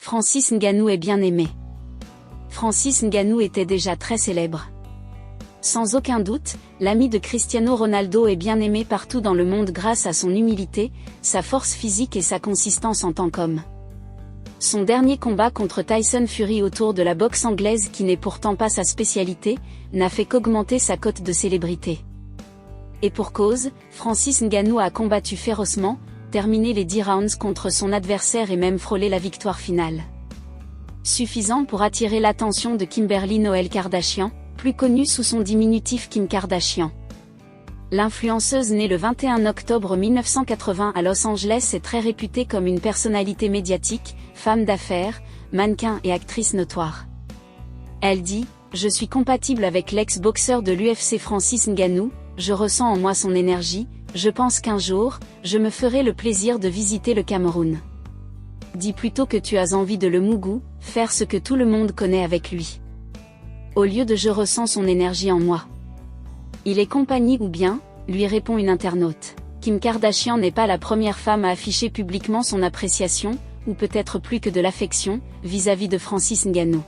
Francis Ngannou est bien aimé. Francis Ngannou était déjà très célèbre. Sans aucun doute, l'ami de Cristiano Ronaldo est bien aimé partout dans le monde grâce à son humilité, sa force physique et sa consistance en tant qu'homme. Son dernier combat contre Tyson Fury autour de la boxe anglaise, qui n'est pourtant pas sa spécialité, n'a fait qu'augmenter sa cote de célébrité. Et pour cause, Francis Ngannou a combattu férocement, terminé les 10 rounds contre son adversaire et même frôlé la victoire finale. Suffisant pour attirer l'attention de Kimberly Noël Kardashian, plus connue sous son diminutif Kim Kardashian. L'influenceuse née le 21 octobre 1980 à Los Angeles est très réputée comme une personnalité médiatique, femme d'affaires, mannequin et actrice notoire. Elle dit « Je suis compatible avec l'ex-boxeur de l'UFC Francis Ngannou, je ressens en moi son énergie, je pense qu'un jour, je me ferai le plaisir de visiter le Cameroun. Dis plutôt que tu as envie de le mougou, faire ce que tout le monde connaît avec lui. Au lieu de je ressens son énergie en moi. Il est compagnie ou bien, lui répond une internaute. Kim Kardashian n'est pas la première femme à afficher publiquement son appréciation, ou peut-être plus que de l'affection, vis-à-vis de Francis Ngannou.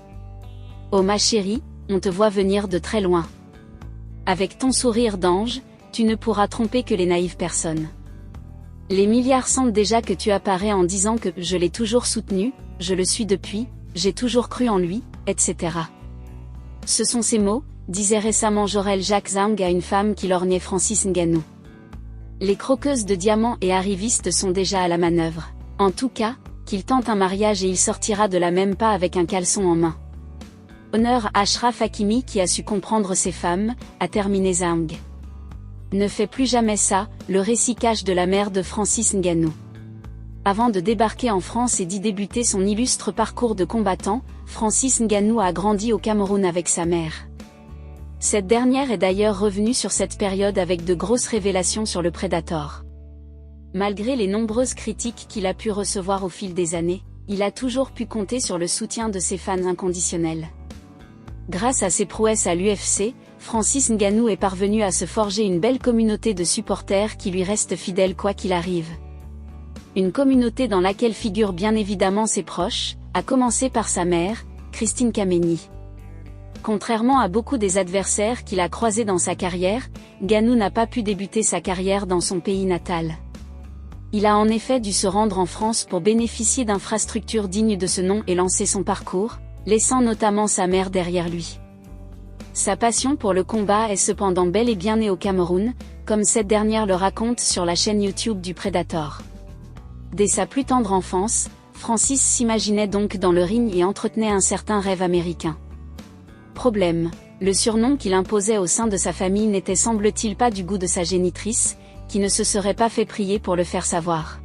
Oh ma chérie, on te voit venir de très loin. Avec ton sourire d'ange, tu ne pourras tromper que les naïves personnes. Les milliards sentent déjà que tu apparais en disant que « je l'ai toujours soutenu, je le suis depuis, j'ai toujours cru en lui, etc. » Ce sont ces mots, disait récemment Jorel Jacques Zhang à une femme qui lorgnait Francis Ngannou. Les croqueuses de diamants et arrivistes sont déjà à la manœuvre. En tout cas, qu'il tente un mariage et il sortira de là même pas avec un caleçon en main. Honneur à Achraf Hakimi qui a su comprendre ces femmes, a terminé Zhang. Ne fais plus jamais ça, le récit cache de la mère de Francis Ngannou. Avant de débarquer en France et d'y débuter son illustre parcours de combattant, Francis Ngannou a grandi au Cameroun avec sa mère. Cette dernière est d'ailleurs revenue sur cette période avec de grosses révélations sur le Predator. Malgré les nombreuses critiques qu'il a pu recevoir au fil des années, il a toujours pu compter sur le soutien de ses fans inconditionnels. Grâce à ses prouesses à l'UFC, Francis Ngannou est parvenu à se forger une belle communauté de supporters qui lui reste fidèle quoi qu'il arrive. Une communauté dans laquelle figurent bien évidemment ses proches, à commencer par sa mère, Christine Kameni. Contrairement à beaucoup des adversaires qu'il a croisés dans sa carrière, Ngannou n'a pas pu débuter sa carrière dans son pays natal. Il a en effet dû se rendre en France pour bénéficier d'infrastructures dignes de ce nom et lancer son parcours, laissant notamment sa mère derrière lui. Sa passion pour le combat est cependant bel et bien née au Cameroun, comme cette dernière le raconte sur la chaîne YouTube du Predator. Dès sa plus tendre enfance, Francis s'imaginait donc dans le ring et entretenait un certain rêve américain. Problème, le surnom qu'il imposait au sein de sa famille n'était semble-t-il pas du goût de sa génitrice, qui ne se serait pas fait prier pour le faire savoir.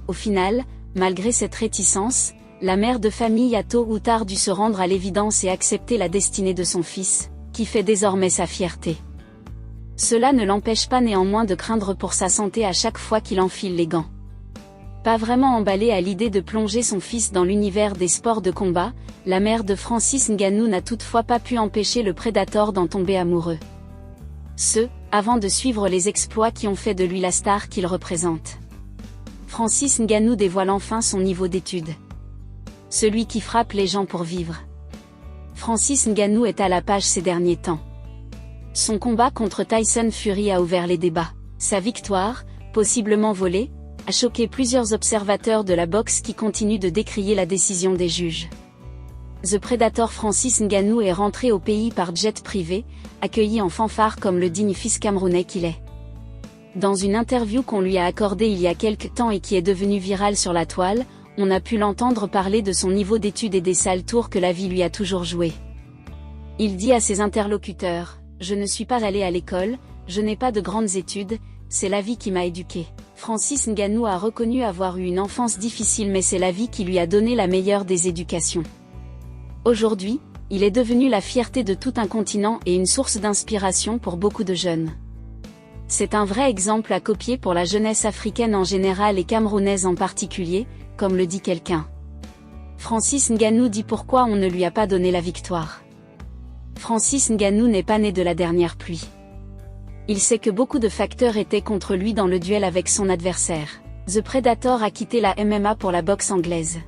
Au final, malgré cette réticence, la mère de famille a tôt ou tard dû se rendre à l'évidence et accepter la destinée de son fils, qui fait désormais sa fierté. Cela ne l'empêche pas néanmoins de craindre pour sa santé à chaque fois qu'il enfile les gants. Pas vraiment emballée à l'idée de plonger son fils dans l'univers des sports de combat, la mère de Francis Ngannou n'a toutefois pas pu empêcher le Predator d'en tomber amoureux. Avant de suivre les exploits qui ont fait de lui la star qu'il représente. Francis Ngannou dévoile enfin son niveau d'études. Celui qui frappe les gens pour vivre. Francis Ngannou est à la page ces derniers temps. Son combat contre Tyson Fury a ouvert les débats. Sa victoire, possiblement volée, a choqué plusieurs observateurs de la boxe qui continuent de décrier la décision des juges. The Predator Francis Ngannou est rentré au pays par jet privé, accueilli en fanfare comme le digne fils camerounais qu'il est. Dans une interview qu'on lui a accordée il y a quelque temps et qui est devenue virale sur la toile, on a pu l'entendre parler de son niveau d'études et des sales tours que la vie lui a toujours joué. Il dit à ses interlocuteurs « Je ne suis pas allé à l'école, je n'ai pas de grandes études, c'est la vie qui m'a éduqué. » Francis Ngannou a reconnu avoir eu une enfance difficile mais c'est la vie qui lui a donné la meilleure des éducations. Aujourd'hui, il est devenu la fierté de tout un continent et une source d'inspiration pour beaucoup de jeunes. C'est un vrai exemple à copier pour la jeunesse africaine en général et camerounaise en particulier, comme le dit quelqu'un. Francis Ngannou dit pourquoi on ne lui a pas donné la victoire. Francis Ngannou n'est pas né de la dernière pluie. Il sait que beaucoup de facteurs étaient contre lui dans le duel avec son adversaire. The Predator a quitté la MMA pour la boxe anglaise.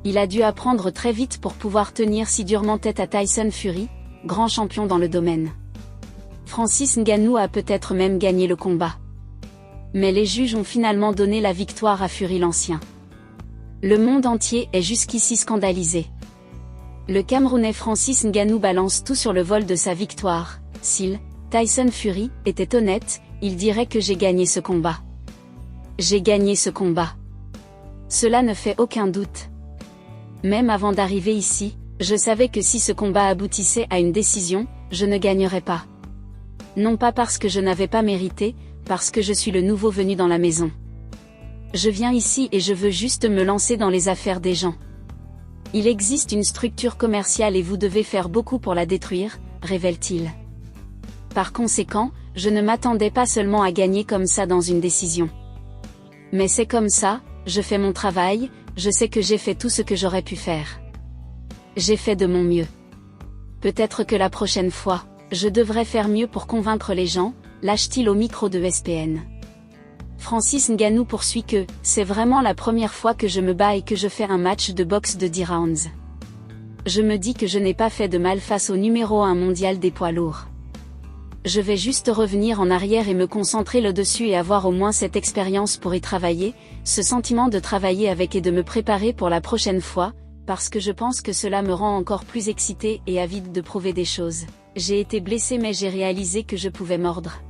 Il a dû apprendre très vite pour pouvoir tenir si durement tête à Tyson Fury, grand champion dans le domaine. Francis Ngannou a peut-être même gagné le combat. Mais les juges ont finalement donné la victoire à Fury l'Ancien. Le monde entier est jusqu'ici scandalisé. Le Camerounais Francis Ngannou balance tout sur le vol de sa victoire. S'il, Tyson Fury, était honnête, il dirait que j'ai gagné ce combat. J'ai gagné ce combat. Cela ne fait aucun doute. Même avant d'arriver ici, je savais que si ce combat aboutissait à une décision, je ne gagnerais pas. Non pas parce que je n'avais pas mérité, parce que je suis le nouveau venu dans la maison. Je viens ici et je veux juste me lancer dans les affaires des gens. Il existe une structure commerciale et vous devez faire beaucoup pour la détruire, révèle-t-il. Par conséquent, je ne m'attendais pas seulement à gagner comme ça dans une décision. Mais c'est comme ça, je fais mon travail, je sais que j'ai fait tout ce que j'aurais pu faire. J'ai fait de mon mieux. Peut-être que la prochaine fois, je devrais faire mieux pour convaincre les gens, lâche-t-il au micro de ESPN. Francis Ngannou poursuit que « C'est vraiment la première fois que je me bats et que je fais un match de boxe de 10 rounds. Je me dis que je n'ai pas fait de mal face au numéro 1 mondial des poids lourds. Je vais juste revenir en arrière et me concentrer là-dessus et avoir au moins cette expérience pour y travailler, ce sentiment de travailler avec et de me préparer pour la prochaine fois, parce que je pense que cela me rend encore plus excitée et avide de prouver des choses. J'ai été blessé mais j'ai réalisé que je pouvais mordre.